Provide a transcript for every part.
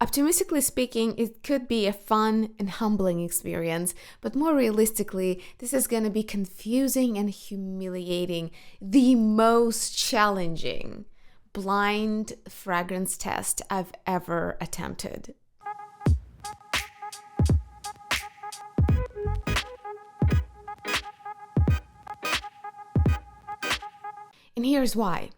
Optimistically speaking, it could be a fun and humbling experience, but more realistically, this is going to be confusing and humiliating, the most challenging blind fragrance test I've ever attempted. And here's why.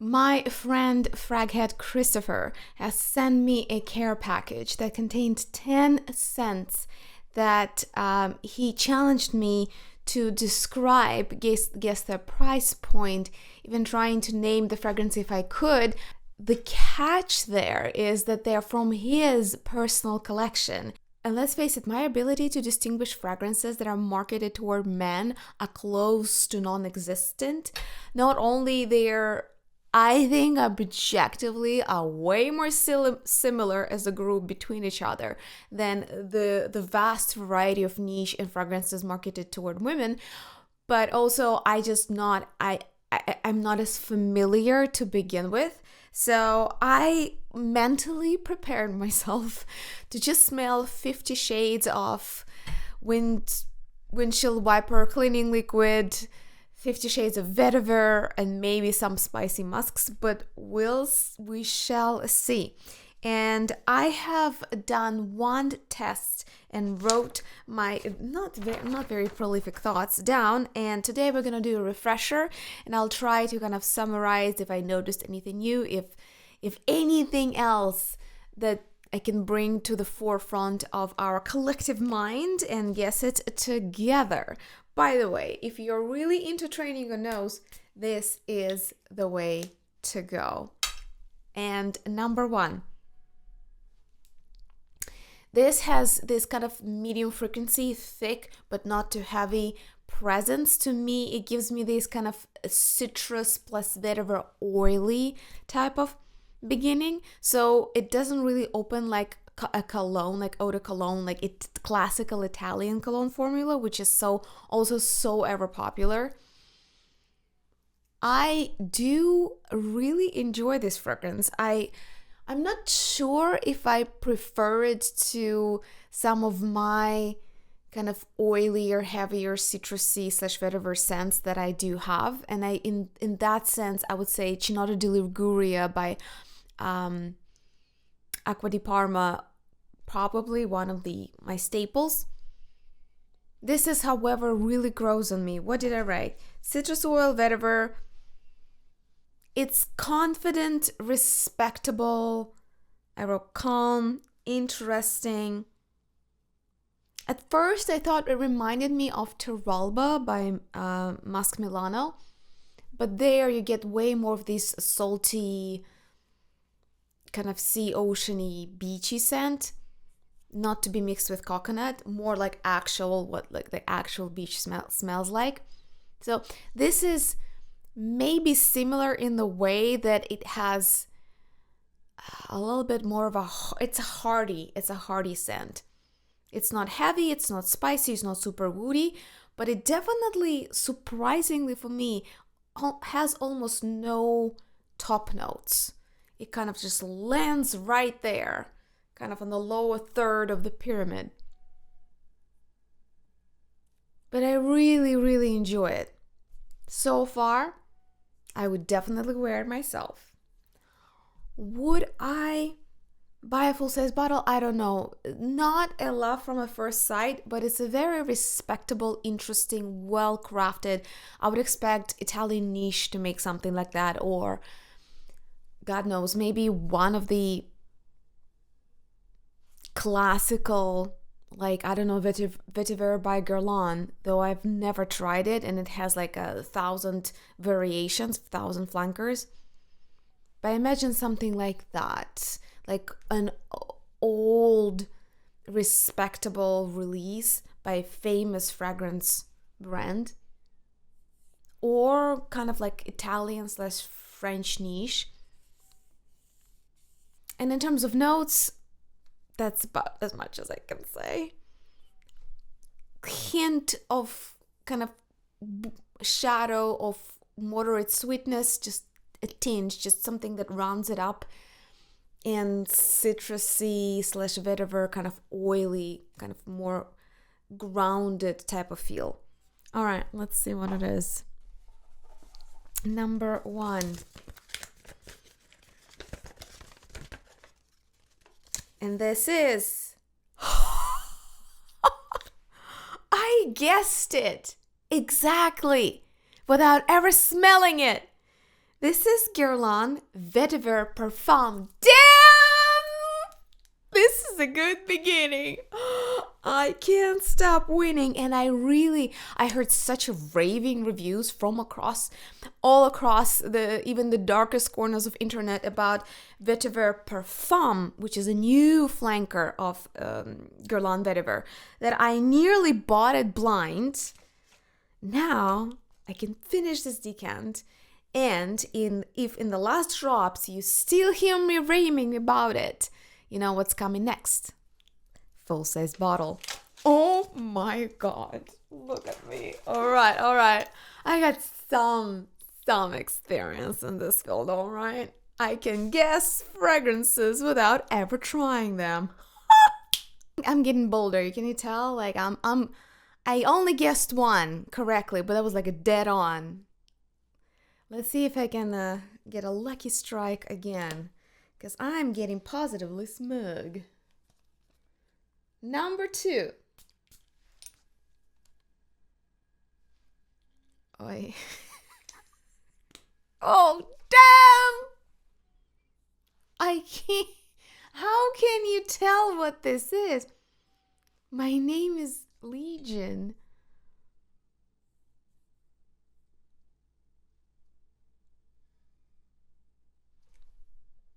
My friend Fraghead Christopher has sent me a care package that contained 10 scents that he challenged me to describe, guess their price point, even trying to name the fragrance if I could. The catch there is that they're from his personal collection. And let's face it, my ability to distinguish fragrances that are marketed toward men are close to non-existent. Not only they're, I think, objectively are way more similar as a group between each other than the vast variety of niche and fragrances marketed toward women. But also, I'm not as familiar to begin with. So I mentally prepared myself to just smell 50 shades of windshield wiper cleaning liquid, 50 shades of vetiver, and maybe some spicy musks, but we shall see. And I have done one test and wrote my not very prolific thoughts down, and today we're gonna do a refresher, and I'll try to kind of summarize if I noticed anything new, if anything else that I can bring to the forefront of our collective mind and guess it together. By the way, if you're really into training your nose, this is the way to go. And number one, this has this kind of medium frequency, thick but not too heavy presence. To me, it gives me this kind of citrus plus vetiver oily type of beginning. So it doesn't really open like a cologne, like eau de cologne, like it's classical Italian cologne formula, which is also so ever popular. I do really enjoy this fragrance. I'm not sure if I prefer it to some of my kind of oilier, heavier, citrusy / vetiver scents that I do have. And in that sense, I would say Chinotto di Liguria by Acqua di Parma, probably one of my staples. This is, however, really grows on me. What did I write? Citrus oil, vetiver. It's confident, respectable. I wrote calm, interesting. At first, I thought it reminded me of Terralba by Musk Milano, but there you get way more of this salty, kind of sea oceany, beachy scent, not to be mixed with coconut, more like what like the actual beach smells like. So this is maybe similar in the way that it has a little bit more of it's a hearty scent. It's not heavy, it's not spicy, it's not super woody, but it definitely, surprisingly for me, has almost no top notes. It kind of just lands right there, kind of on the lower third of the pyramid. But I really, really enjoy it. So far, I would definitely wear it myself. Would I buy a full-size bottle? I don't know. Not a love from a first sight, but it's a very respectable, interesting, well-crafted. I would expect Italian niche to make something like that, or God knows, maybe one of the classical, like, I don't know, Vetiver by Guerlain, though I've never tried it, and it has like 1,000 variations, 1,000 flankers. But I imagine something like that, like an old, respectable release by a famous fragrance brand, or kind of like Italian / French niche. And in terms of notes, that's about as much as I can say. Hint of kind of shadow of moderate sweetness, just a tinge, just something that rounds it up. and citrusy / vetiver, kind of oily, kind of more grounded type of feel. All right, let's see what it is. Number 1. And this is... I guessed it! Exactly! Without ever smelling it! This is Guerlain Vetiver Parfum. Damn! This is a good beginning. I can't stop winning. And I heard such raving reviews from all across even the darkest corners of internet about Vetiver Parfum, which is a new flanker of Guerlain Vetiver, that I nearly bought it blind. Now I can finish this decant. And if in the last drops you still hear me raving about it, you know what's coming next. Full-size bottle. Oh my god. Look at me. All right. I got some experience in this field, all right? I can guess fragrances without ever trying them. I'm getting bolder. Can you tell? Like I only guessed one correctly, but that was like a dead on. Let's see if I can get a lucky strike again, because I'm getting positively smug. Number 2. Oi. Oh, damn! I can't. How can you tell what this is? My name is Legion.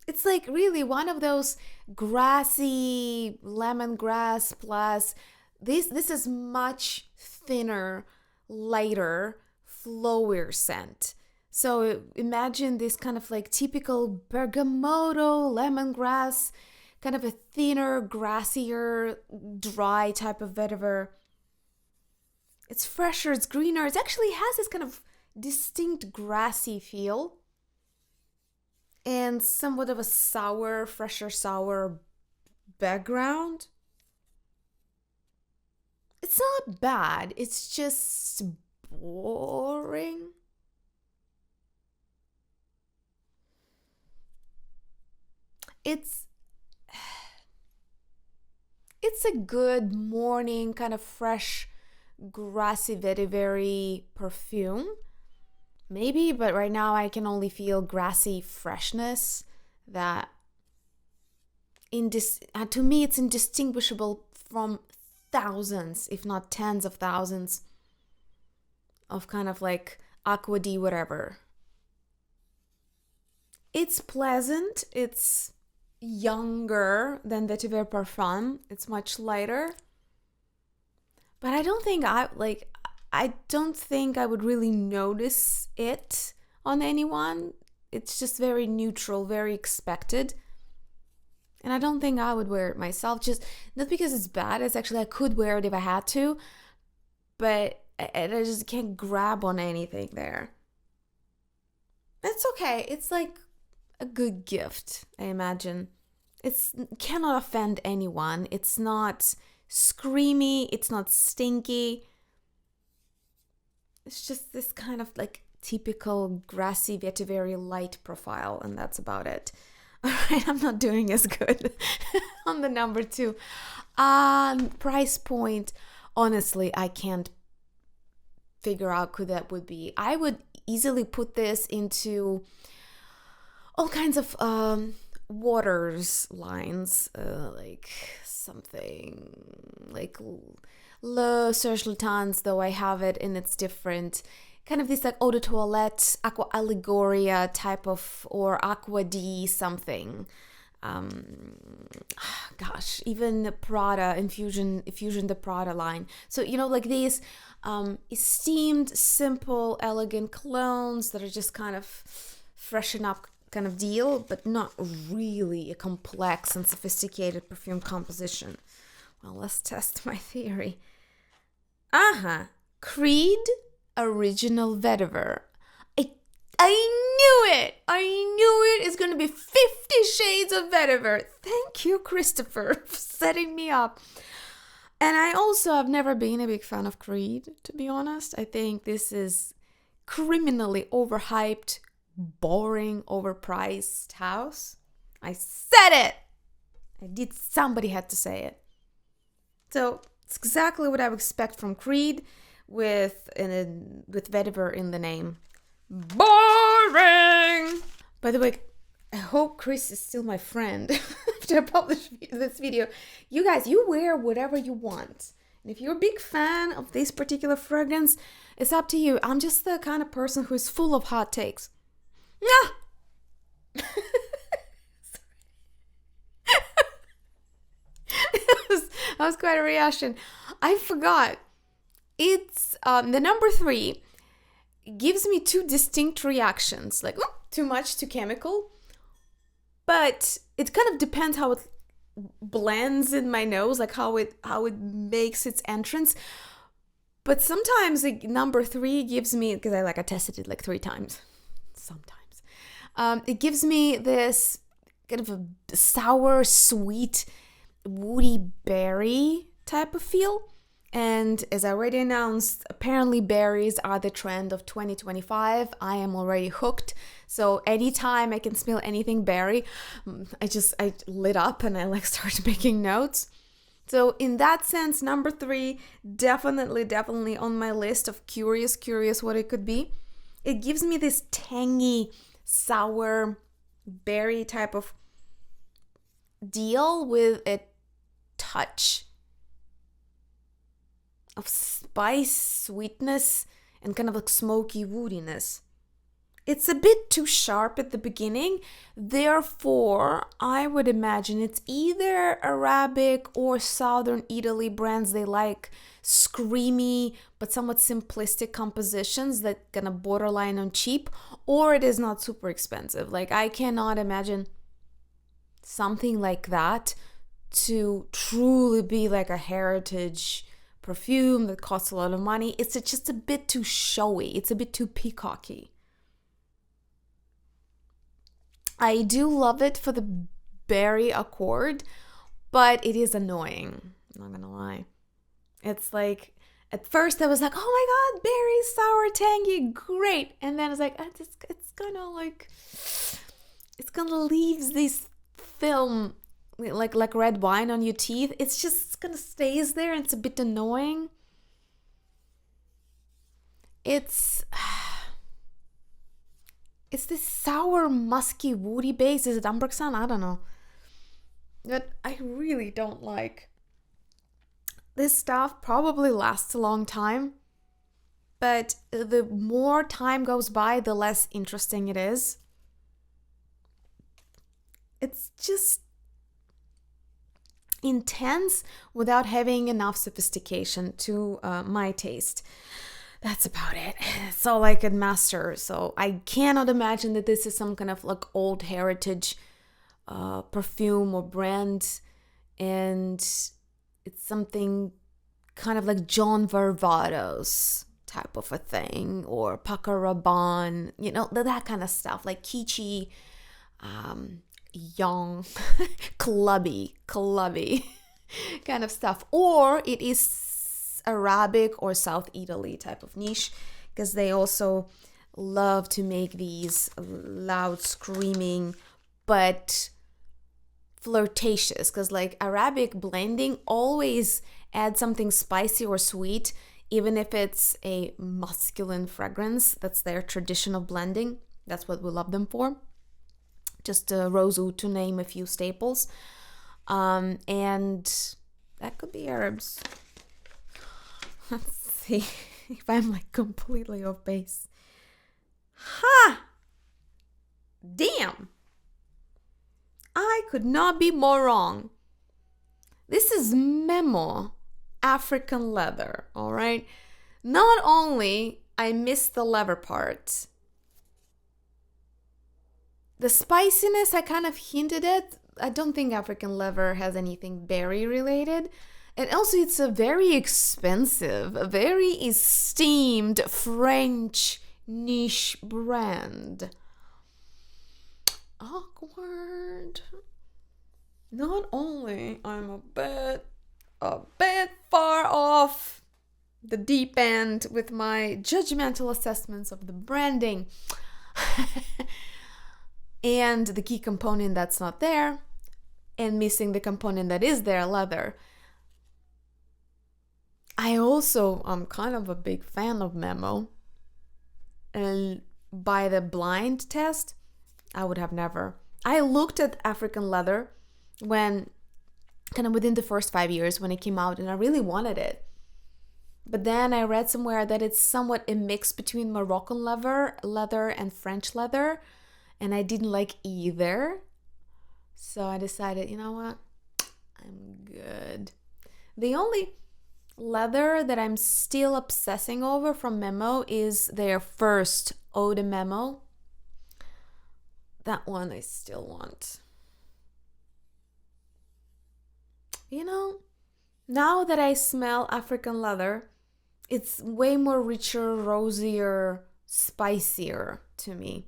It's like really one of those grassy lemongrass plus this is much thinner, lighter, flowier scent. So imagine this kind of like typical bergamotto, lemongrass, kind of a thinner, grassier, dry type of vetiver. It's fresher, it's greener. It actually has this kind of distinct grassy feel. And somewhat of a fresher sour background. It's not bad, it's just boring. It's a good morning kind of fresh, grassy, very perfume. Maybe, but right now I can only feel grassy freshness that to me it's indistinguishable from thousands, if not tens of thousands of kind of like aqua di whatever. It's pleasant, it's younger than Vetiver Parfum, it's much lighter. But I don't think I would really notice it on anyone. It's just very neutral, very expected. And I don't think I would wear it myself, just not because it's bad. It's actually, I could wear it if I had to, but I just can't grab on anything there. That's okay. It's like a good gift, I imagine. It cannot offend anyone. It's not screamy. It's not stinky. It's just this kind of like typical grassy vetiver light profile, and that's about it. All right, I'm not doing as good on the number 2. Price point, honestly, I can't figure out who that would be. I would easily put this into all kinds of waters lines, like something like Le Serge Lutens, though I have it in its different kind of this like eau de toilette, aqua allegoria type of, or aqua di something. Gosh, even Prada, Infusion the Prada line. So, you know, like these esteemed, simple, elegant clones that are just kind of freshen up kind of deal, but not really a complex and sophisticated perfume composition. Well, let's test my theory. Creed Original Vetiver. I knew it. I knew it. It's going to be 50 Shades of Vetiver. Thank you, Christopher, for setting me up. And I also have never been a big fan of Creed, to be honest. I think this is criminally overhyped, boring, overpriced house. I said it. Somebody had to say it. So it's exactly what I would expect from Creed with vetiver in the name. Boring! By the way, I hope Chris is still my friend after I publish this video. You guys, you wear whatever you want. And if you're a big fan of this particular fragrance, it's up to you. I'm just the kind of person who's full of hot takes. Nah! That was quite a reaction. I forgot. It's the number 3 gives me 2 distinct reactions. Like, too much, too chemical. But it kind of depends how it blends in my nose, like how it makes its entrance. But sometimes like, number 3 gives me, because I tested it like 3 times. Sometimes. It gives me this kind of a sour, sweet, woody berry type of feel. And as I already announced, apparently berries are the trend of 2025. I am already hooked. So anytime I can smell anything berry, I lit up and I started making notes. So in that sense, number 3, definitely on my list of curious what it could be. It gives me this tangy, sour, berry type of deal with a touch of spice, sweetness, and kind of like smoky woodiness. It's a bit too sharp at the beginning, therefore I would imagine it's either Arabic or Southern Italy brands. They like screamy but somewhat simplistic compositions that gonna borderline on cheap, or it is not super expensive. Like I cannot imagine something like that to truly be like a heritage perfume that costs a lot of money. It's just a bit too showy. It's a bit too peacocky. I do love it for the berry accord, but it is annoying. I'm not gonna lie. It's like, at first I was like, oh my god, berry, sour, tangy, great. And then I was like, it's gonna leave this film like red wine on your teeth. It's gonna stays there and it's a bit annoying. It's this sour, musky, woody base. Is it Ambergsan? I don't know. That I really don't like. This stuff probably lasts a long time, but the more time goes by, the less interesting it is. It's just intense without having enough sophistication to my taste. That's about it. It's all I can master. So I cannot imagine that this is some kind of like old heritage perfume or brand, and it's something kind of like John Varvatos type of a thing, or Paco Rabanne, that kind of stuff, like kitschy, young, clubby kind of stuff. Or it is Arabic or South Italy type of niche, because they also love to make these loud screaming but flirtatious, because like Arabic blending always adds something spicy or sweet, even if it's a masculine fragrance. That's their tradition of blending. That's what we love them for. Just rose oud, to name a few staples. And that could be Arabs. Let's see if I'm like completely off base. Ha! Damn! I could not be more wrong. This is Memo African leather, all right? Not only I missed the leather part, the spiciness I kind of hinted at. I don't think African leather has anything berry related. And also it's a very expensive, a very esteemed French niche brand. Awkward. Not only I'm a bit far off the deep end with my judgmental assessments of the branding and the key component that's not there, and missing the component that is there, leather. I also am kind of a big fan of Memo. And by the blind test, I would have never. I looked at African leather when, kind of within the first 5 years when it came out, and I really wanted it. But then I read somewhere that it's somewhat a mix between Moroccan leather and French leather, and I didn't like either. So I decided, you know what? I'm good. The only leather that I'm still obsessing over from Memo is their first Eau de Memo. That one I still want. You know, now that I smell African leather, it's way more richer, rosier, spicier to me.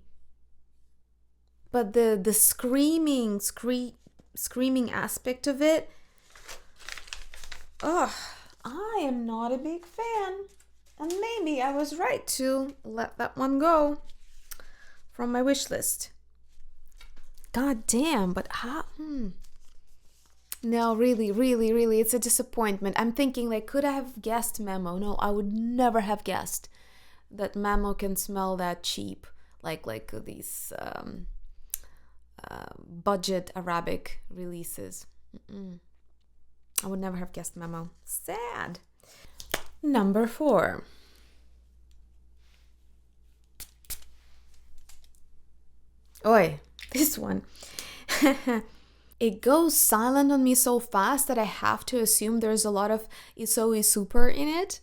But the screaming aspect of it, I am not a big fan. And maybe I was right to let that one go from my wish list. God damn, but how? No, really, it's a disappointment. I'm thinking, like, could I have guessed Memo? No, I would never have guessed that Memo can smell that cheap, like these budget Arabic releases. I would never have guessed Memo. Sad. Number 4. Oi, this one. It goes silent on me so fast that I have to assume there's a lot of Isoi Super in it.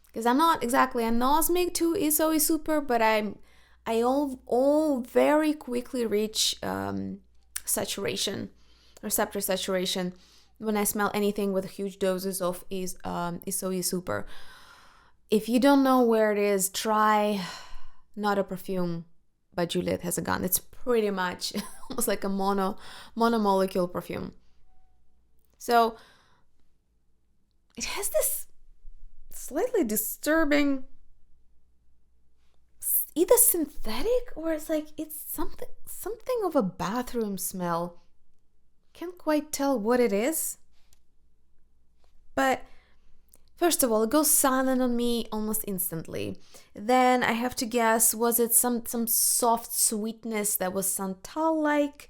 Because I'm not exactly anosmic to Isoi Super, but I all very quickly reach saturation, receptor saturation, when I smell anything with huge doses of Isoi Super. If you don't know where it is, try Not a Perfume by Juliette Has a Gun. It's pretty much almost like a monomolecule perfume. So it has this slightly disturbing, either synthetic or it's something of a bathroom smell. Can't quite tell what it is. But first of all, it goes silent on me almost instantly. Then I have to guess, was it some soft sweetness that was Santal-like?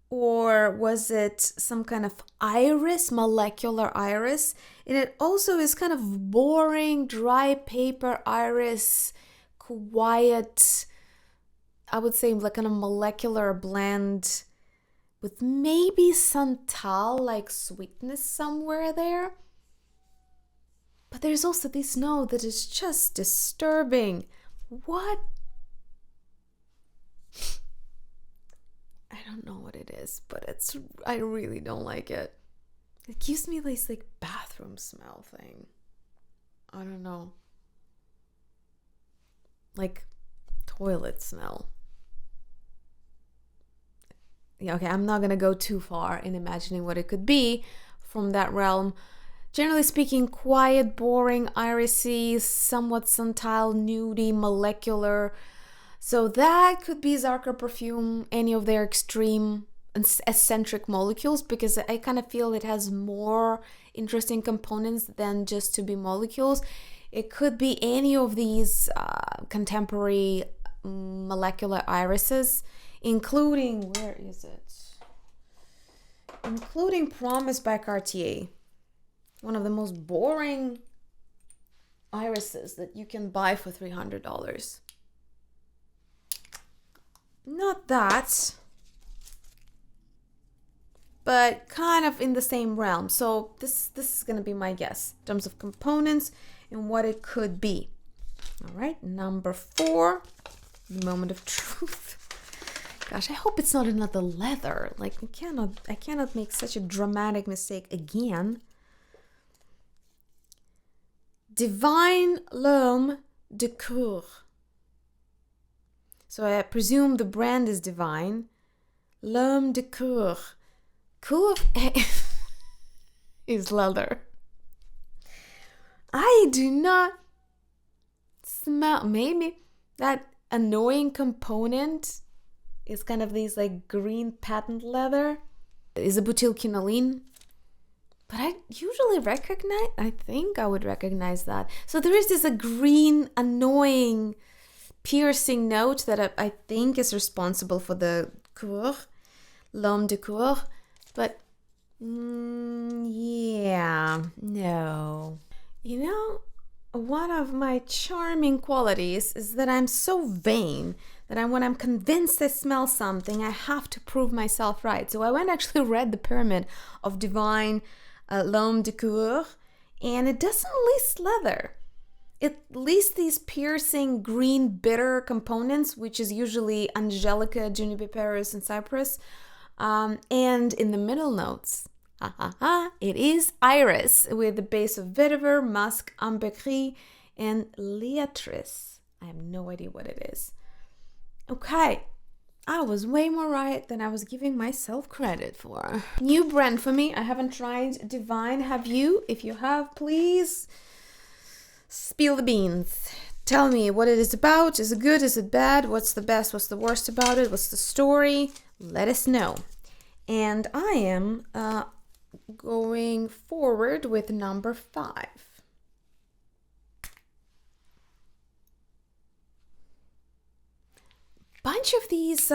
Or was it some kind of iris, molecular iris? And it also is kind of boring, dry paper iris, quiet, I would say like kind of molecular blend with maybe Santal-like sweetness somewhere there. But there's also this note that is just disturbing. What? I don't know what it is, but I really don't like it. It gives me this like bathroom smell thing. I don't know. Like toilet smell. Yeah, okay, I'm not gonna go too far in imagining what it could be from that realm. Generally speaking, quiet, boring, irisy, somewhat Santal, nudie, molecular. So that could be Zarka Perfume, any of their extreme and eccentric molecules, because I kind of feel it has more interesting components than just to be molecules. It could be any of these contemporary molecular irises, including, where is it? Including Promise by Cartier. One of the most boring irises that you can buy for $300. Not that, but kind of in the same realm. So this is going to be my guess in terms of components and what it could be. All right, number 4, the moment of truth. Gosh, I hope it's not another leather. Like I cannot make such a dramatic mistake again. Divine L'Homme de Cour. So I presume the brand is Divine. L'homme de Cour. Cour is leather. I do not smell. Maybe that annoying component is kind of these like green patent leather. Is a butylquinoline. But I usually I think I would recognize that. So there is this a green, annoying, piercing note that I think is responsible for the cour, l'homme de cour. But, yeah, no. You know, one of my charming qualities is that I'm so vain that when I'm convinced I smell something, I have to prove myself right. So I went actually read the pyramid of Divine L'homme de cour, and it doesn't list leather. It lists these piercing green bitter components, which is usually angelica, juniper, and cypress. And in the middle notes, it is iris with the base of vetiver, musk, ambergris, and Licorice. I have no idea what it is. Okay, I was way more right than I was giving myself credit for. New brand for me. I haven't tried Divine. Have you? If you have, please spill the beans. Tell me what it is about. Is it good? Is it bad? What's the best? What's the worst about it? What's the story? Let us know. And I am going forward with number 5. Bunch of these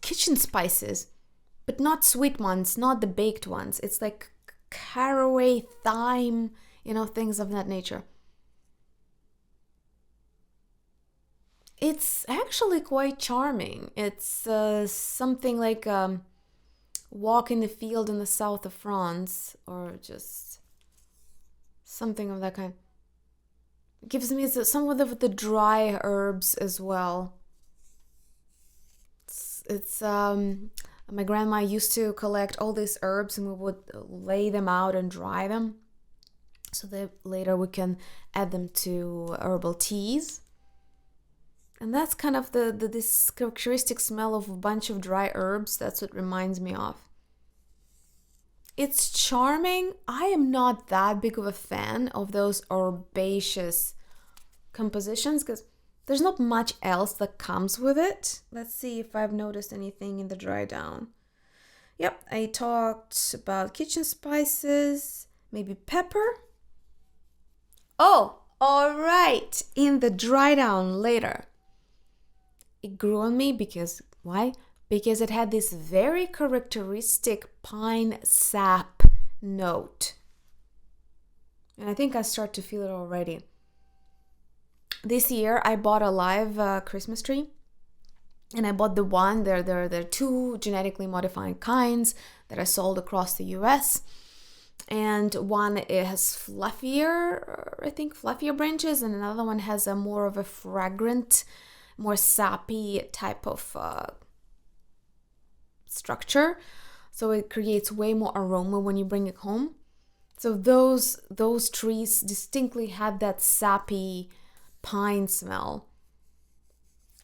kitchen spices, but not sweet ones, not the baked ones. It's like caraway, thyme, things of that nature. It's actually quite charming. It's something like walk in the field in the south of France, or just something of that kind. It gives me some of the dry herbs as well. It's my grandma used to collect all these herbs, and we would lay them out and dry them so that later we can add them to herbal teas. And that's kind of this characteristic smell of a bunch of dry herbs. That's what reminds me of. It's charming. I am not that big of a fan of those herbaceous compositions because there's not much else that comes with it. Let's see if I've noticed anything in the dry down. Yep, I talked about kitchen spices, maybe pepper. Oh, all right, in the dry down later. It grew on me because, why? Because it had this very characteristic pine sap note. And I think I start to feel it already. This year, I bought a live Christmas tree, and I bought the one. There are 2 genetically modified kinds that are sold across the US, and one it has fluffier branches, and another one has a more of a fragrant, more sappy type of structure. So it creates way more aroma when you bring it home. So those trees distinctly had that sappy pine smell,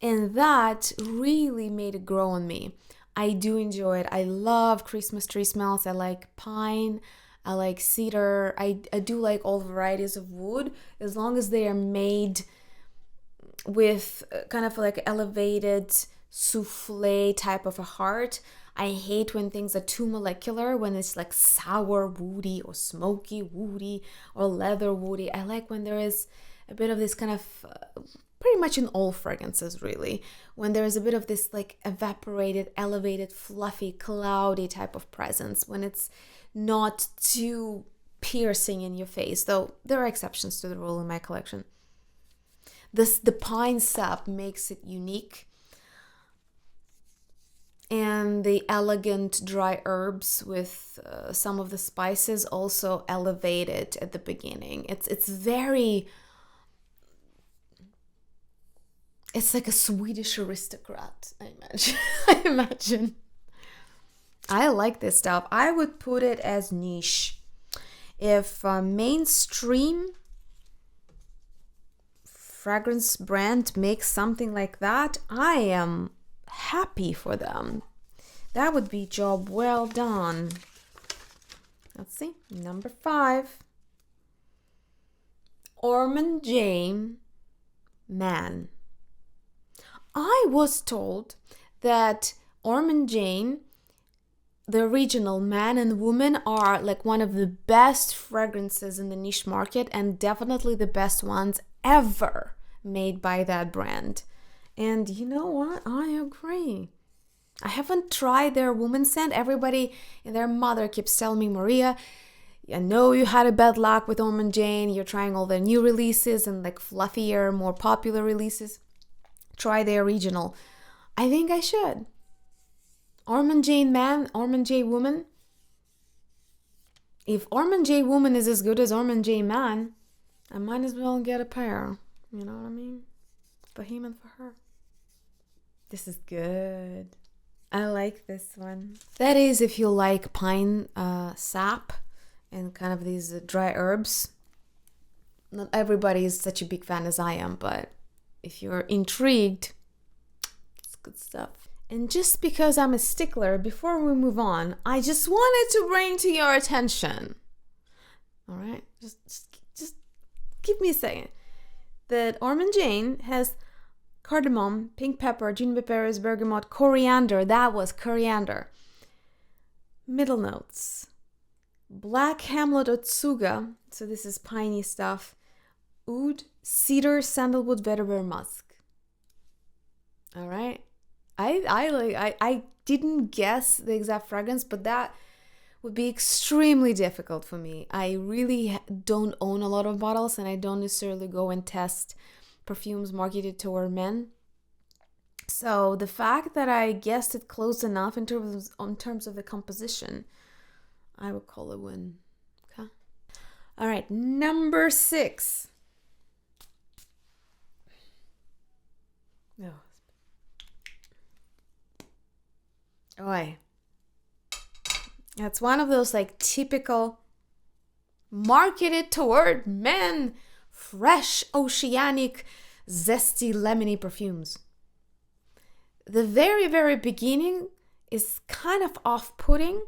and that really made it grow on me. I do enjoy it. I love Christmas tree smells. I like pine, I like cedar. I do like all varieties of wood, as long as they are made with kind of like elevated souffle type of a heart. I hate when things are too molecular, when it's like sour woody or smoky woody or leather woody. I like when there is a bit of this kind of, pretty much in all fragrances really, when there is a bit of this like evaporated, elevated, fluffy, cloudy type of presence, when it's not too piercing in your face, though there are exceptions to the rule in my collection. The pine sap makes it unique, and the elegant dry herbs with some of the spices also elevate it at the beginning. It's very... It's like a Swedish aristocrat, I imagine. I like this stuff. I would put it as niche. If mainstream fragrance brand makes something like that, I am happy for them. That would be job well done. Let's see, number 5. Ormond Jane Man. I was told that Ormond Jane, the original Man and Woman, are like one of the best fragrances in the niche market and definitely the best ones ever made by that brand. And you know what? I agree. I haven't tried their woman scent. Everybody and their mother keeps telling me, Maria, I know you had a bad luck with Ormond Jane. You're trying all the new releases and like fluffier, more popular releases. Try their original. I think I should. Ormond Jane Man, Ormond Jane Woman. If Ormond Jane Woman is as good as Ormond Jane Man, I might as well get a pair. You know what I mean? For him and for her. This is good. I like this one. That is if you like pine sap and kind of these dry herbs. Not everybody is such a big fan as I am, but if you're intrigued, it's good stuff. And just because I'm a stickler, before we move on, I just wanted to bring to your attention, all right, just give me a second, that Ormond Jane has cardamom, pink pepper, juniper, bergamot, coriander. That was coriander. Middle notes. Black Hamlet Otsuga, so this is piney stuff. Oud, cedar, sandalwood, vetiver, musk. All right. I didn't guess the exact fragrance, but that would be extremely difficult for me. I really don't own a lot of bottles, and I don't necessarily go and test perfumes marketed toward men. So the fact that I guessed it close enough in terms of the composition, I would call it a win. Okay. All right, number 6. Oh. Oi. It's one of those like typical marketed toward men, fresh, oceanic, zesty, lemony perfumes. The very, very beginning is kind of off-putting,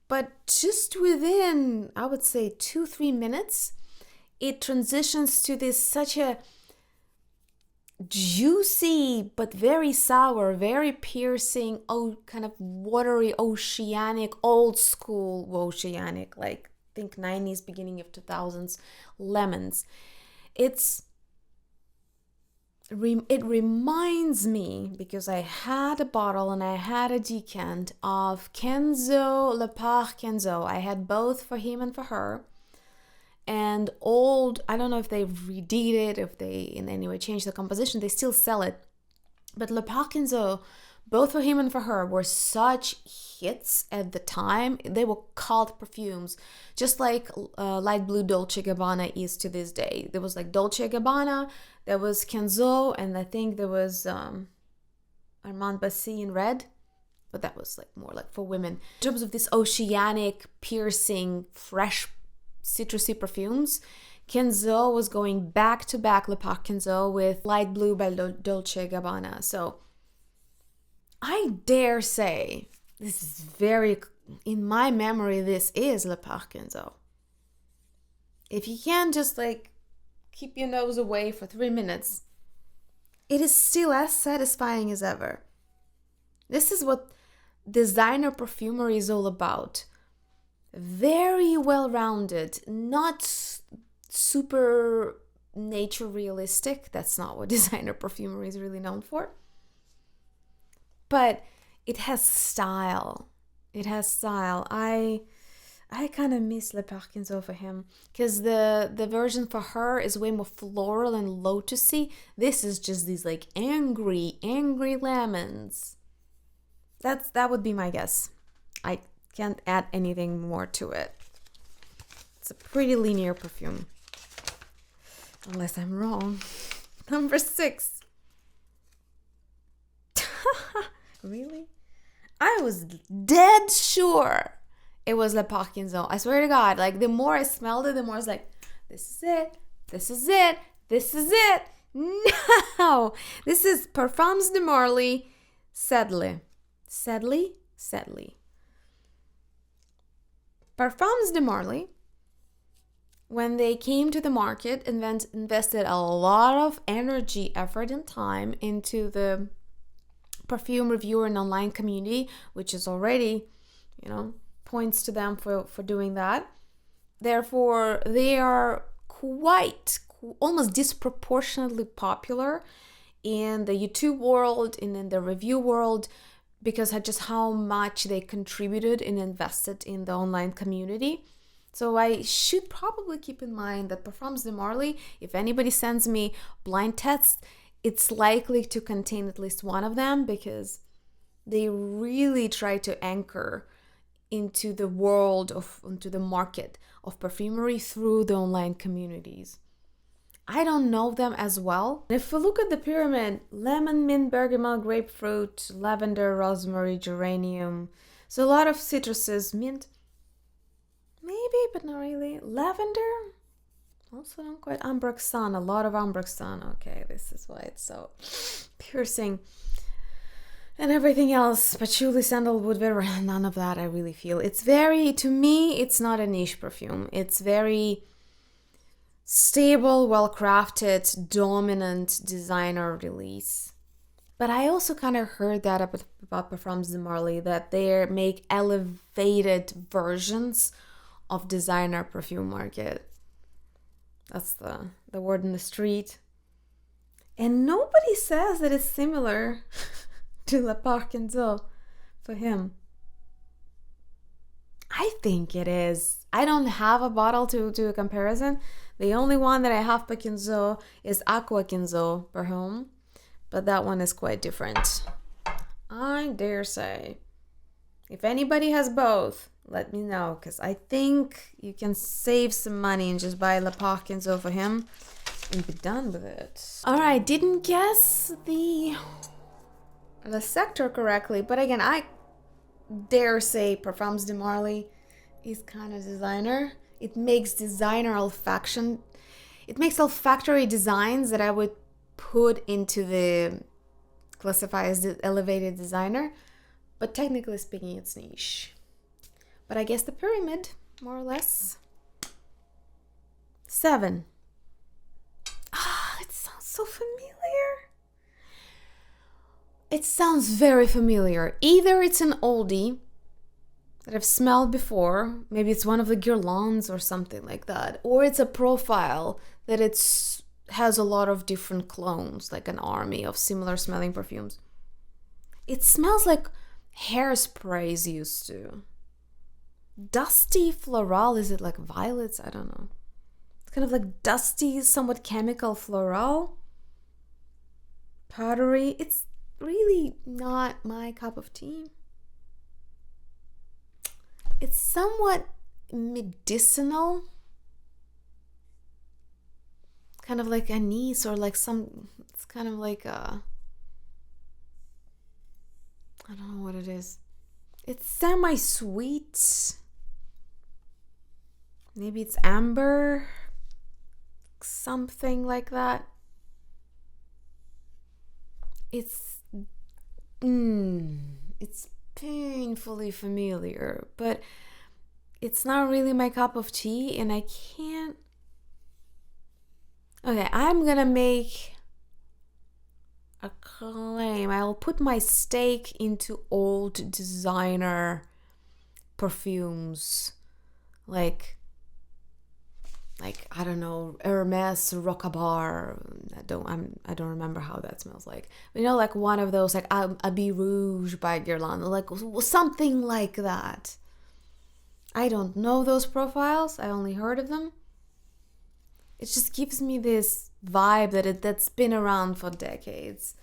but just within, I would say, 2-3 minutes, it transitions to this such a juicy but very sour, very piercing, kind of watery, oceanic, old school oceanic, like think 90s, beginning of 2000s lemons. It reminds me, because I had a bottle and I had a decant of Kenzo, Le Parc Kenzo. I had both for him and for her. And I don't know if they redid it, if they in any way changed the composition, they still sell it. But Le Parc Kenzo, both for him and for her, were such hits at the time. They were cult perfumes, just like Light Blue Dolce Gabbana is to this day. There was like Dolce Gabbana, there was Kenzo, and I think there was Armand Bassi in red. But that was like more like for women. In terms of this oceanic, piercing, fresh, citrusy perfumes, Kenzo was going back to back Le Parc Kenzo with Light Blue by Dolce Gabbana. So I dare say this is very, in my memory, this is Le Parc Kenzo. If you can just like keep your nose away for 3 minutes, it is still as satisfying as ever. This is what designer perfumery is all about. Very well-rounded, not super nature realistic. That's not what designer perfumery is really known for. But it has style. It has style. I kind of miss Le Parc Kenzo for him, because the version for her is way more floral and lotusy. This is just these like angry lemons. That would be my guess. I can't add anything more to it. It's a pretty linear perfume, unless I'm wrong. Number 6. Really? I was dead sure it was Le Parc Kenzo. I swear to God, like the more I smelled it, the more I was like, this is it. This is it. No, this is Parfums de Marly, Sedley. Parfums de Marly, when they came to the market, invested a lot of energy, effort, and time into the perfume reviewer and online community, which is already, points to them for doing that. Therefore, they are almost disproportionately popular in the YouTube world and in the review world because of just how much they contributed and invested in the online community. So I should probably keep in mind that Parfums de Marly, if anybody sends me blind tests, it's likely to contain at least one of them because they really try to anchor into the market of perfumery through the online communities. I don't know them as well. If we look at the pyramid, lemon, mint, bergamot, grapefruit, lavender, rosemary, geranium. So a lot of citruses, mint, maybe, but not really. Lavender, also not quite. Ambroxan, a lot of Ambroxan. Okay, this is why it's so piercing. And everything else, patchouli, sandalwood, none of that I really feel. To me, it's not a niche perfume. It's very stable, well-crafted, dominant designer release. But I also kind of heard that about Parfums de Marly, that they make elevated versions of designer perfume market. That's the word in the street. And nobody says that it's similar to Le Parkinson for him. I think it is. I don't have a bottle to do a comparison. The only one that I have by Quinzo is Aqua Quinzo Perfume, but that one is quite different. I dare say. If anybody has both, let me know, because I think you can save some money and just buy Le Parkinson for him and be done with it. Alright, didn't guess the sector correctly, but again, I dare say Parfums de Marly is kind of designer. It makes olfactory designs that I would put into the classify as the elevated designer, but technically speaking, it's niche. But I guess the pyramid, more or less. 7. It sounds so familiar. It sounds very familiar. Either it's an oldie that I've smelled before, maybe it's one of the Guerlains or something like that, or it's a profile that has a lot of different clones, like an army of similar smelling perfumes. It smells like hairsprays used to. Dusty floral, is it like violets? I don't know. It's kind of like dusty, somewhat chemical floral. Powdery. It's really not my cup of tea. It's somewhat medicinal, kind of like anise, or like it's kind of like I don't know what it is. It's semi-sweet. Maybe it's amber, something like that. It's painfully familiar, but it's not really my cup of tea, and I can't. Okay, I'm gonna make a claim. I'll put my stake into old designer perfumes, like I don't know, Hermes Rocabar. I don't remember how that smells like. Like one of those, like Abbey Rouge by Guerlain, like something like that. I don't know those profiles. I only heard of them. It just gives me this vibe that's been around for decades,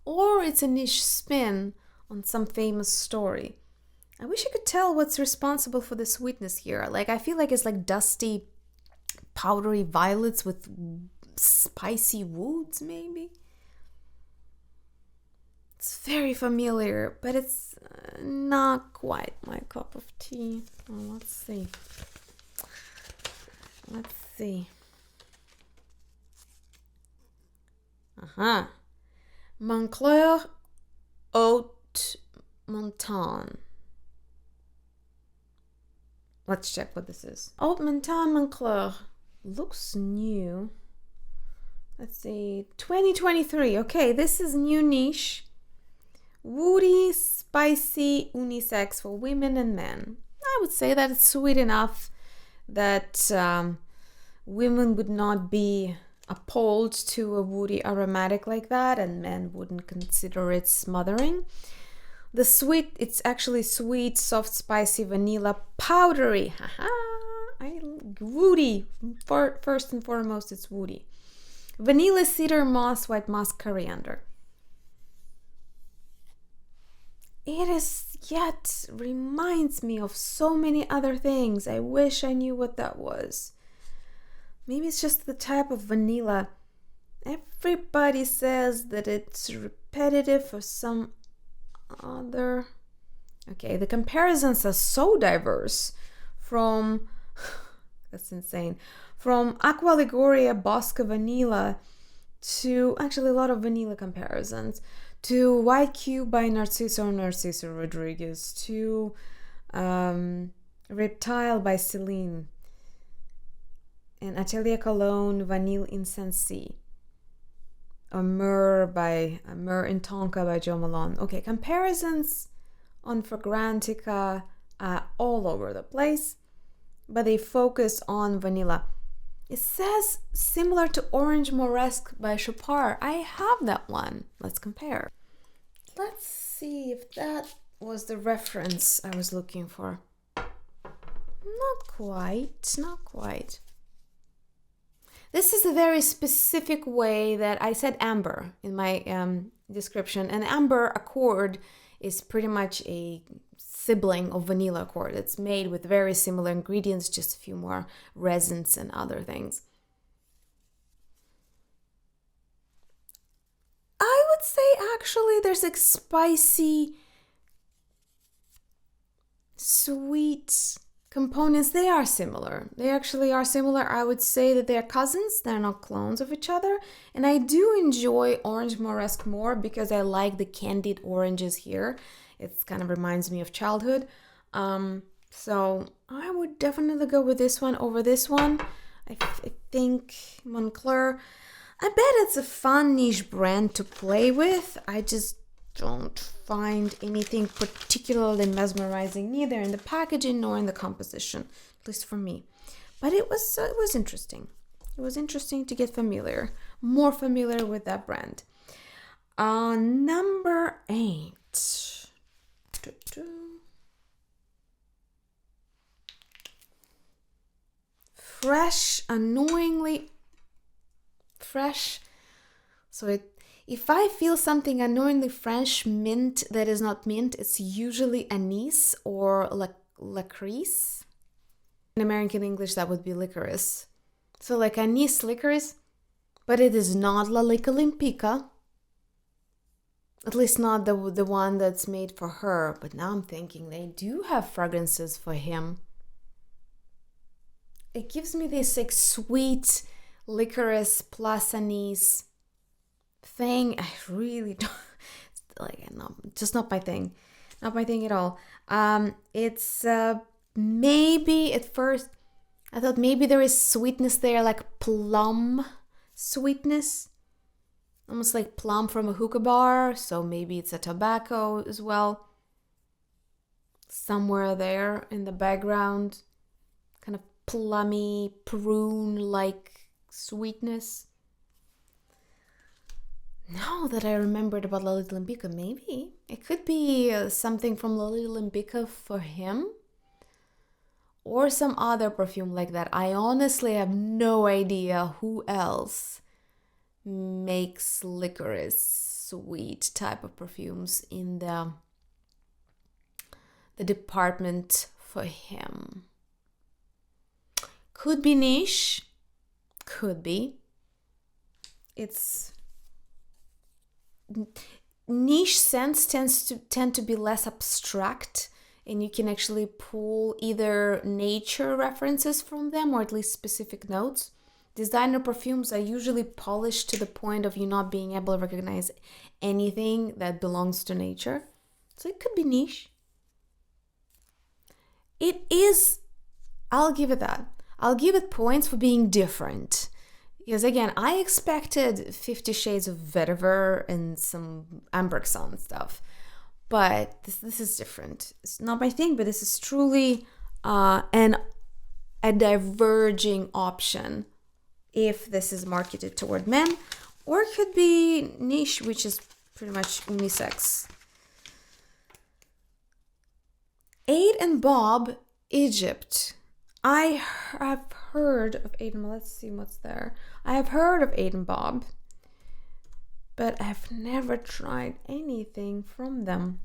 or it's a niche spin on some famous story. I wish I could tell what's responsible for the sweetness here. Like I feel like it's like dusty, powdery violets with spicy woods, maybe. It's very familiar, but it's not quite my cup of tea. Oh, let's see. Moncler Haute Montagne. Let's check what this is. Haute Montagne Moncler. Looks new. Let's see. 2023. Okay, this is new niche. Woody, spicy, unisex for women and men. I would say that it's sweet enough that women would not be appalled to a woody aromatic like that, and men wouldn't consider it smothering. The sweet, it's actually sweet, soft, spicy, vanilla, powdery. Woody. First and foremost, it's woody. Vanilla, cedar, moss, white musk, coriander. It is yet reminds me of so many other things. I wish I knew what that was. Maybe it's just the type of vanilla. Everybody says that it's repetitive for some other. Okay, the comparisons are so diverse from that's insane. From Aqua Liguria, Bosca Vanilla to actually a lot of vanilla comparisons to YQ by Narciso Rodriguez to Reptile by Celine and Atelier Cologne Vanille Insensé. A Myrrh in Tonka by Jo Malone. Okay, comparisons on Fragrantica are all over the place, but they focus on vanilla. It says similar to Orange Moresque by Chopard. I have that one. Let's compare. Let's see if that was the reference I was looking for. Not quite. This is a very specific way that I said amber in my description. An amber accord is pretty much a sibling of vanilla accord. It's made with very similar ingredients, just a few more resins and other things. I would say actually there's like spicy, sweet components. They are similar. They actually are similar. I would say that they're cousins. They're not clones of each other. And I do enjoy Orange Moresque more because I like the candied oranges here. It kind of reminds me of childhood. So I would definitely go with this one over this one. I think Moncler, I bet it's a fun niche brand to play with. I just don't find anything particularly mesmerizing, neither in the packaging nor in the composition, at least for me. But it was interesting. It was interesting to get more familiar with that brand. Number 8. Fresh, annoyingly fresh. So if I feel something annoyingly French mint that is not mint, it's usually anise or licorice. In American English, that would be licorice. So like anise licorice, but it is not La Lica Olympica. At least not the one that's made for her. But now I'm thinking they do have fragrances for him. It gives me this like sweet licorice plus anise thing. I really don't like. No, just not my thing. Not my thing at all. It's maybe at first I thought maybe there is sweetness there, like plum sweetness. Almost like plum from a hookah bar, so maybe it's a tobacco as well. Somewhere there in the background, kind of plummy, prune-like sweetness. Now that I remembered about La Lica Olympica, maybe it could be something from La Lica Olympica for him. Or some other perfume like that. I honestly have no idea who else makes licorice sweet type of perfumes in the department for him. Could be niche, could be. It's niche scents tend to be less abstract, and you can actually pull either nature references from them or at least specific notes. Designer perfumes are usually polished to the point of you not being able to recognize anything that belongs to nature. So it could be niche. It is, I'll give it that. I'll give it points for being different. Because again, I expected 50 Shades of Vetiver and some Amberxon stuff. But this is different. It's not my thing, but this is truly a diverging option if this is marketed toward men, or it could be niche, which is pretty much unisex. Aid and Bob, Egypt. I have heard of Aid and Bob. Let's see what's there. I have heard of Aid and Bob, but I've never tried anything from them.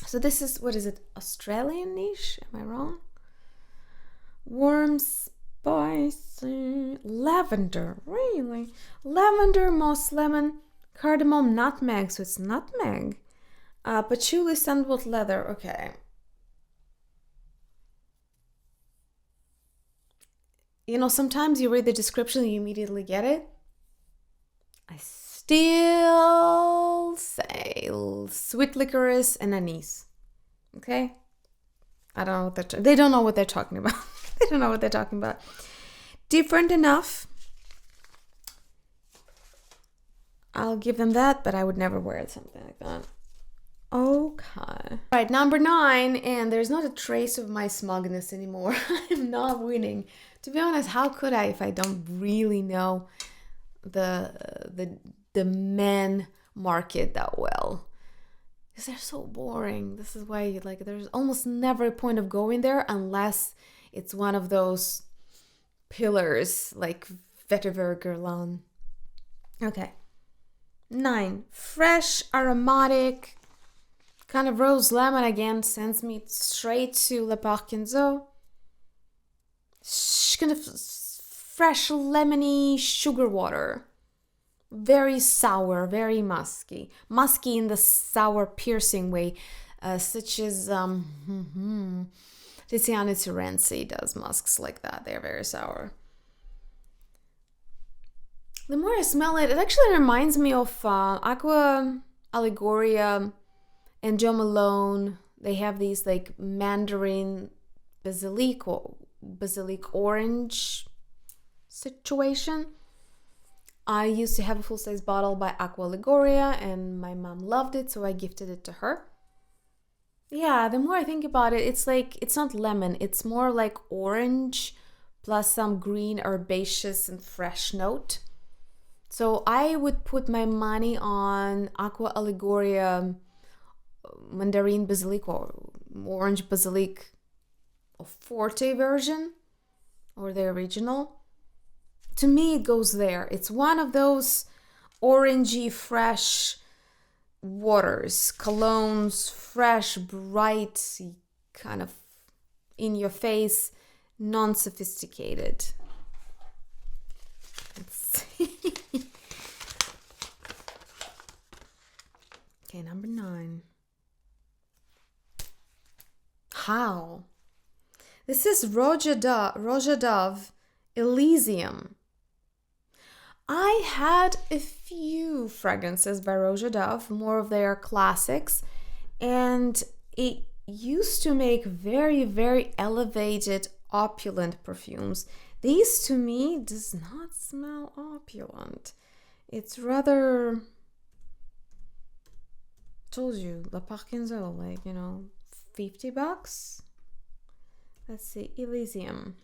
So this is, what is it, Australian niche? Am I wrong? Warm, spicy, lavender, really? Lavender, moss, lemon, cardamom, nutmeg, so it's nutmeg. Patchouli, sandalwood, leather, okay. You know, sometimes you read the description and you immediately get it. I still say sweet licorice and anise. Okay? I don't know what they don't know what they're talking about. They don't know what they're talking about. Different enough. I'll give them that, but I would never wear something like that. Okay. Right, number 9, and there's not a trace of my smugness anymore. I'm not winning. To be honest, how could I if I don't really know the men market that well? Because they're so boring. This is why there's almost never a point of going there unless it's one of those pillars like Vetiver Guerlain. Okay. 9. Fresh, aromatic, kind of rose lemon again, sends me straight to Le Parkinzo. Kind of fresh, lemony sugar water. Very sour, very musky. Musky in the sour, piercing way, such as Tiziano Terenzi does musks like that. They're very sour. The more I smell it, it actually reminds me of Aqua Allegoria and Jo Malone. They have these like mandarin basilic orange situation. I used to have a full-size bottle by Aqua Allegoria and my mom loved it, so I gifted it to her. Yeah, the more I think about it, it's like, it's not lemon, it's more like orange plus some green herbaceous and fresh note. So I would put my money on Aqua Allegoria Mandarin Basilic or Orange Basilic Forte version or the original. To me, it goes there. It's one of those orangey, fresh waters, colognes, fresh, bright, kind of in your face, non-sophisticated. Let's see. Okay, number 9. How? This is Roja Dove Elysium. I had a few fragrances by Roja Dove, more of their classics, and it used to make very, very elevated, opulent perfumes. These to me does not smell opulent. It's rather, told you, La Parkinzo, like, you know, $50. Let's see, Elysium.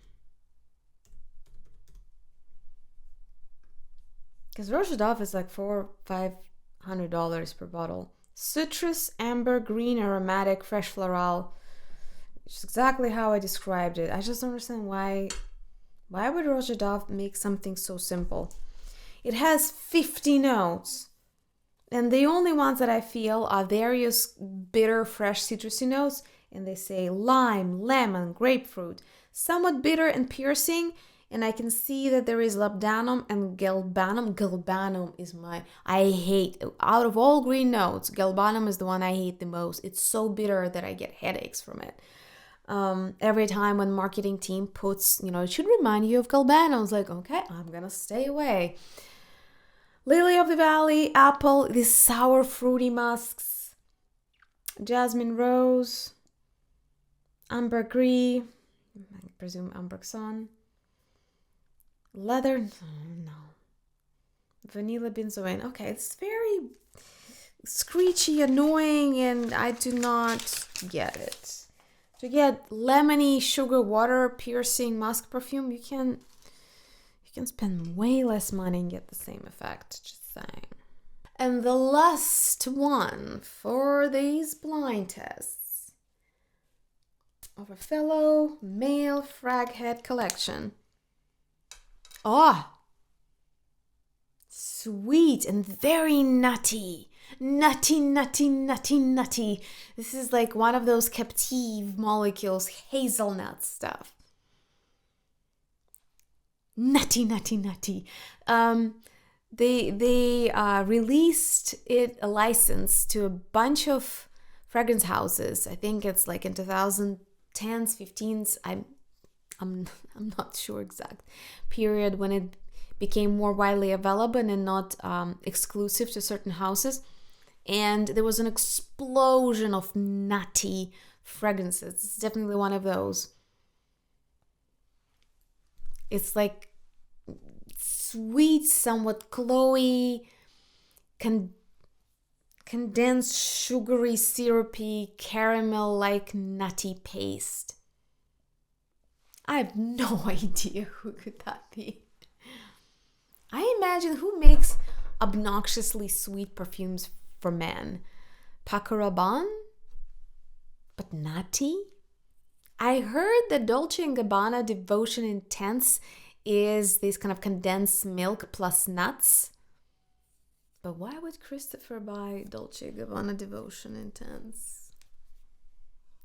Because Roja Dove is like $400-$500 per bottle. Citrus, amber, green, aromatic, fresh floral. Which is exactly how I described it. I just don't understand why would Roja Dove make something so simple? It has 50 notes. And the only ones that I feel are various bitter, fresh citrusy notes. And they say lime, lemon, grapefruit. Somewhat bitter and piercing. And I can see that there is labdanum and galbanum. Galbanum is out of all green notes, galbanum is the one I hate the most. It's so bitter that I get headaches from it. Every time when marketing team puts, it should remind you of Galban. I was like, okay, I'm gonna stay away. Lily of the Valley, apple, these sour fruity musks, jasmine rose, ambergris, I presume amberxon, leather, no, vanilla benzoin. Okay, it's very screechy, annoying, and I do not get it. To get lemony sugar water piercing musk perfume, you can spend way less money and get the same effect. Just saying. And the last one for these blind tests of a fellow male fraghead collection. Oh, sweet and very nutty. Nutty, nutty, nutty, nutty. This is like one of those captive molecules, hazelnut stuff. Nutty, nutty, nutty. They released a license to a bunch of fragrance houses. I think it's like in 2010s, 15s. I'm not sure exact period when it became more widely available and not exclusive to certain houses. And there was an explosion of nutty fragrances. It's definitely one of those. It's like sweet, somewhat cloyy, condensed, sugary, syrupy, caramel-like nutty paste. I have no idea who could that be. I imagine who makes obnoxiously sweet perfumes for men. Paco Rabanne? But nutty? I heard that Dolce & Gabbana Devotion Intense is this kind of condensed milk plus nuts. But why would Christopher buy Dolce & Gabbana Devotion Intense?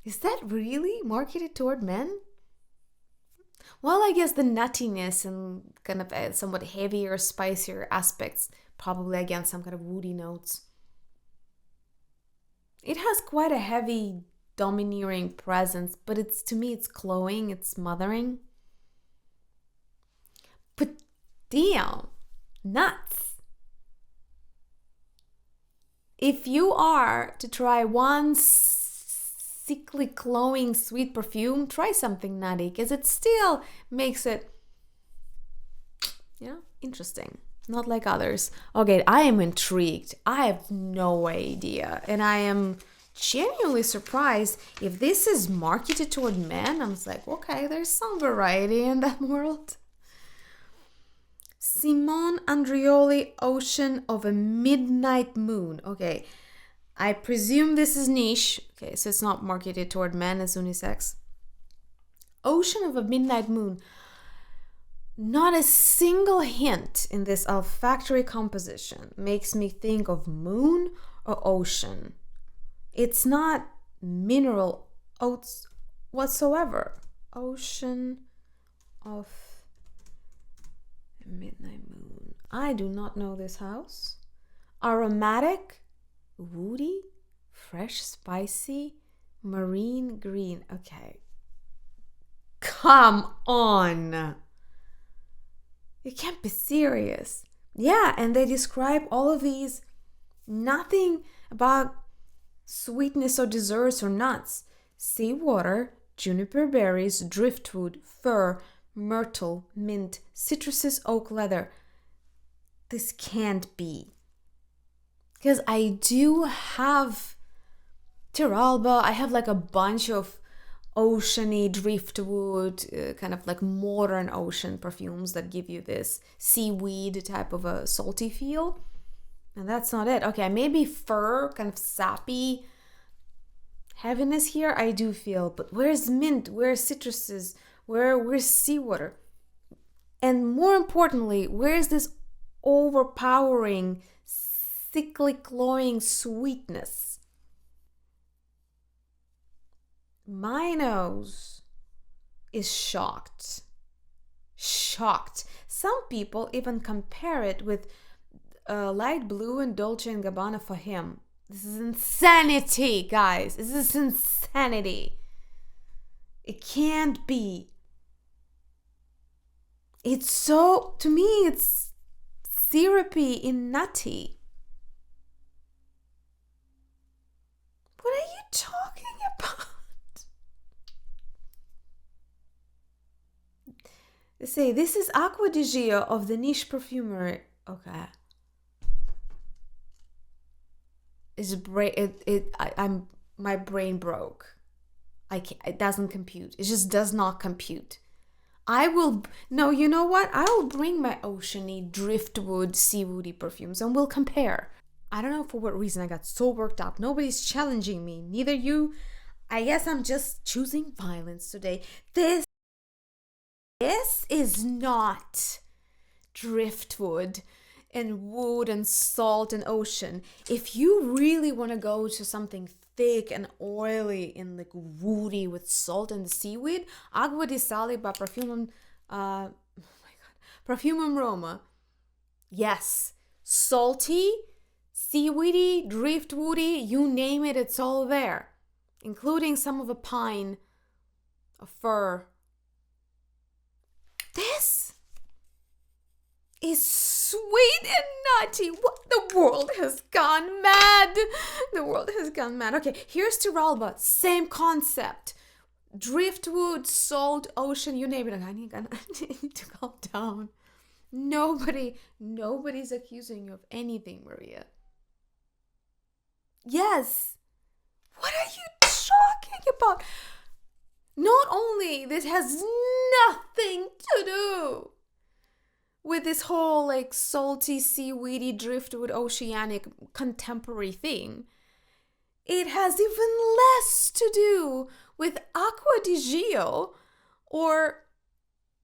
Is that really marketed toward men? Well, I guess the nuttiness and kind of somewhat heavier, spicier aspects, probably again some kind of woody notes. It has quite a heavy, domineering presence, but to me it's cloying, it's smothering. But damn, nuts! If you are to try one sickly, cloying, sweet perfume, try something nutty, because it still makes it, interesting. Not like others. Okay, I am intrigued. I have no idea. And I am genuinely surprised if this is marketed toward men. I'm like, okay, there's some variety in that world. Simone Andrioli, Ocean of a Midnight Moon. Okay, I presume this is niche. Okay, so it's not marketed toward men, it's unisex. Ocean of a Midnight Moon. Not a single hint in this olfactory composition makes me think of moon or ocean. It's not mineral oats whatsoever. Ocean of Midnight Moon. I do not know this house. Aromatic, woody, fresh, spicy, marine green. Okay. Come on. You can't be serious. Yeah, and they describe all of these, nothing about sweetness or desserts or nuts. Seawater, juniper berries, driftwood, fir, myrtle, mint, citruses, oak leather. This can't be. Because I do have Teralba. I have like a bunch of oceany driftwood, kind of like modern ocean perfumes that give you this seaweed type of a salty feel. And that's not it. Okay, maybe fir, kind of sappy heaviness here I do feel. But where's mint? Where's citruses? Where's seawater? And more importantly, where's this overpowering, sickly, cloying sweetness? My nose is shocked. Shocked. Some people even compare it with Light Blue and Dolce & Gabbana for him. This is insanity, guys. This is insanity. It can't be. It's so, to me, it's syrupy in Nutty. What are you talking about? They say this is Acqua di Gio of the Niche Perfumery. Okay. My brain broke. I can't, it doesn't compute. It just does not compute. No, you know what? I will bring my oceany, driftwood, seawoody perfumes and we'll compare. I don't know for what reason I got so worked up. Nobody's challenging me. Neither you. I guess I'm just choosing violence today. This is not driftwood and wood and salt and ocean. If you really want to go to something thick and oily and like woody with salt and the seaweed, Agua di Sale by Perfumum Roma. Yes, salty, seaweedy, driftwoody, you name it, it's all there, including some of a pine, a fir. This is sweet and nutty. What? The world has gone mad. The world has gone mad. Okay, here's Tiralba. Same concept. Driftwood, salt, ocean, you name it. I need to calm down. Nobody's accusing you of anything, Maria. Yes. What are you talking about? Not only this has nothing to do with this whole like salty, seaweedy, driftwood, oceanic contemporary thing, it has even less to do with Acqua di Gio or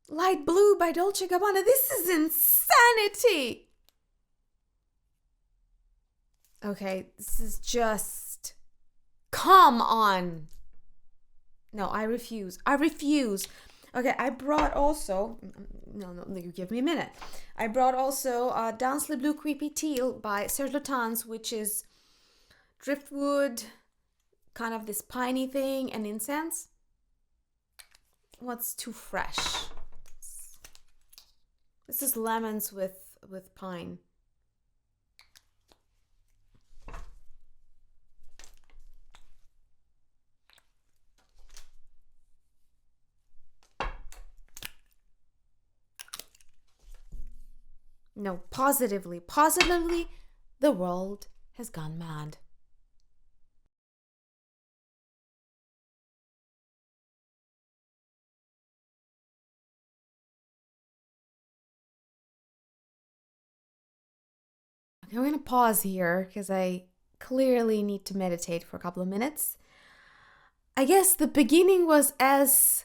Light Blue by Dolce & Gabbana. This is insanity. Okay, this is just... Come on. No, I refuse. Okay, I brought also... No, you give me a minute. I brought also Dans le Bleu Creepy Teal by Serge Lutens, which is driftwood, kind of this piney thing, and incense. What's too fresh? This is lemons with pine. No, positively, the world has gone mad. Okay, I'm going to pause here because I clearly need to meditate for a couple of minutes. I guess the beginning was as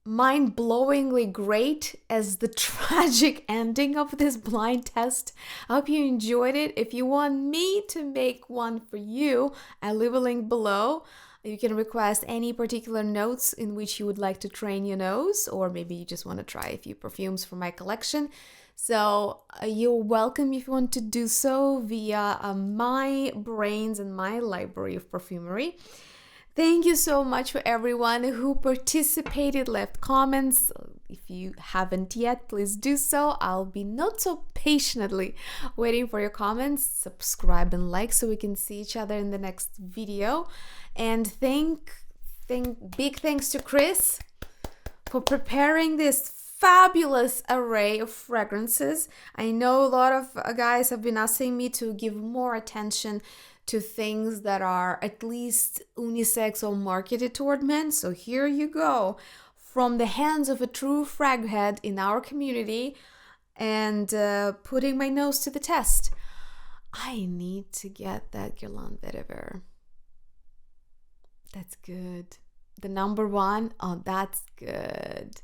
mind-blowingly great as the tragic ending of this blind test. I hope you enjoyed it. If you want me to make one for you, I'll leave a link below. You can request any particular notes in which you would like to train your nose, or maybe you just want to try a few perfumes from my collection. So you're welcome if you want to do so via my brains and my library of perfumery. Thank you so much for everyone who participated, left comments. If you haven't yet, please do so. I'll be not so patiently waiting for your comments. Subscribe and like so we can see each other in the next video. And big thanks to Chris for preparing this fabulous array of fragrances. I know a lot of guys have been asking me to give more attention to things that are at least unisex or marketed toward men. So here you go, from the hands of a true frag head in our community, and putting my nose to the test. I need to get that Guerlain Vetiver. That's good. The number one, oh, that's good.